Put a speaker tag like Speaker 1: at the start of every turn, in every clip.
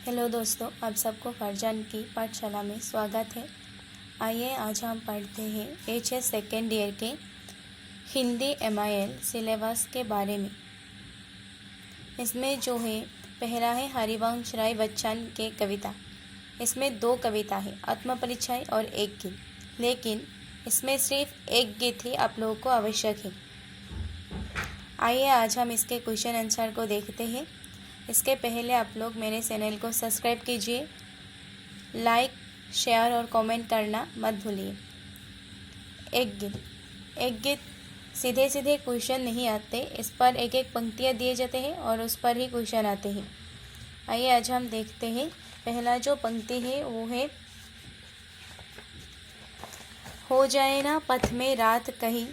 Speaker 1: Hello दोस्तों, आप सबको फरजान की पाठशाला में स्वागत है। आइए आज हम पढ़ते हैं HS सेकेंड ईयर के हिंदी MIL सिलेबस के बारे में। इसमें जो है पहला है हरिवंश राय बच्चन के कविता। इसमें 2 कविता है, आत्मपरिचय और एक गीत, लेकिन इसमें सिर्फ एक गीत ही आप लोगों को आवश्यक है। आइए आज हम इसके क्वेश्चन आंसर को देखते हैं। इसके पहले आप लोग मेरे चैनल को सब्सक्राइब कीजिए, लाइक, शेयर और कमेंट करना मत भूलिए। एक गीत सीधे सीधे क्वेश्चन नहीं आते, इस पर एक एक पंक्तियाँ दिए जाते हैं और उस पर ही क्वेश्चन आते हैं। आइए आज हम देखते हैं। पहला जो पंक्ति है वो है, हो जाए ना पथ में रात कहीं,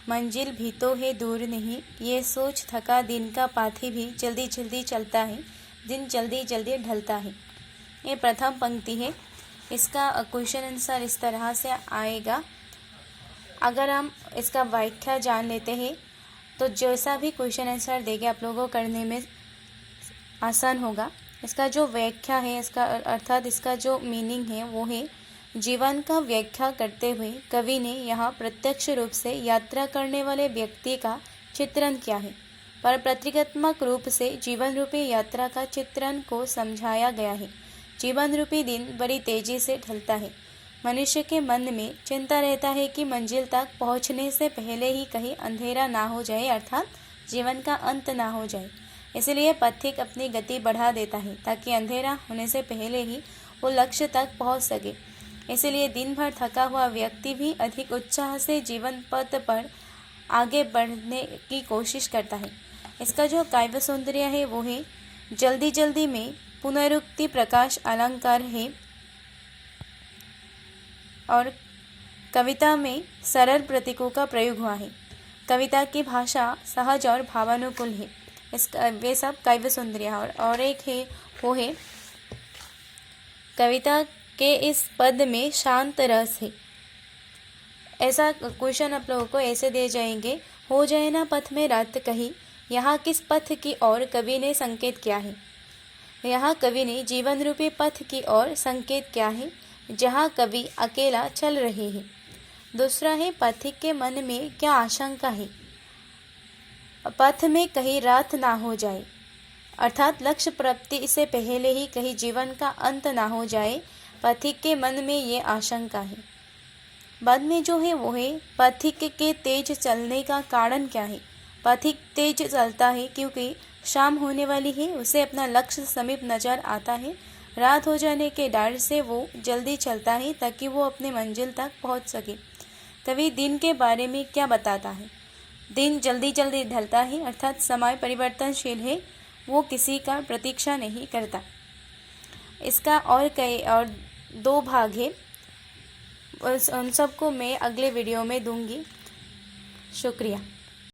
Speaker 1: मंजिल भी तो है दूर नहीं, ये सोच थका दिन का पाथी भी जल्दी जल्दी चलता है, दिन जल्दी जल्दी ढलता है। ये प्रथम पंक्ति है। इसका क्वेश्चन आंसर इस तरह से आएगा। अगर हम इसका व्याख्या जान लेते हैं तो जैसा भी क्वेश्चन आंसर देंगे आप लोगों को करने में आसान होगा। इसका जो व्याख्या है, इसका अर्थात इसका जो मीनिंग है वो है, जीवन का व्याख्या करते हुए कवि ने यहाँ प्रत्यक्ष रूप से यात्रा करने वाले व्यक्ति का चित्रण किया है, पर प्रतीकात्मक रूप से जीवन रूपी यात्रा का चित्रण को समझाया गया है। जीवन रूपी दिन बड़ी तेजी से ढलता है। मनुष्य के मन में चिंता रहता है कि मंजिल तक पहुँचने से पहले ही कहीं अंधेरा ना हो जाए, अर्थात जीवन का अंत ना हो जाए। इसलिए पथिक अपनी गति बढ़ा देता है ताकि अंधेरा होने से पहले ही वो लक्ष्य तक पहुँच सके। इसलिए दिन भर थका हुआ व्यक्ति भी अधिक उत्साह से जीवन पथ पर आगे बढ़ने की कोशिश करता है। इसका जो काव्य सौंदर्य है वो है, जल्दी जल्दी में पुनरुक्ति प्रकाश अलंकार है और कविता में सरल प्रतीकों का प्रयोग हुआ है। कविता की भाषा सहज और भावानुकूल है। इसका वे सब काव्य सौंदर्य और एक है वो है, कविता के इस पद में शांत रस है। ऐसा क्वेश्चन आप लोगों को ऐसे दे जाएंगे, हो जाए ना पथ में रात कहीं, यहाँ किस पथ की ओर कवि ने संकेत किया है। यहाँ कवि ने जीवन रूपी पथ की ओर संकेत किया है जहाँ कवि अकेला चल रहे हैं। दूसरा है, पथिक के मन में क्या आशंका है। पथ में कहीं रात ना हो जाए, अर्थात लक्ष्य प्राप्ति से पहले ही कहीं जीवन का अंत ना हो जाए, पथिक के मन में ये आशंका है। बाद में जो है वो है, पथिक के तेज चलने का कारण क्या है। पथिक तेज चलता है क्योंकि शाम होने वाली है, उसे अपना लक्ष्य समीप नजर आता है। रात हो जाने के डर से वो जल्दी चलता है ताकि वो अपने मंजिल तक पहुंच सके। कवि दिन के बारे में क्या बताता है। दिन जल्दी जल्दी ढलता है, अर्थात समय परिवर्तनशील है, वो किसी का प्रतीक्षा नहीं करता। इसका और 2 भाग है, उन सबको मैं अगले वीडियो में दूंगी। शुक्रिया।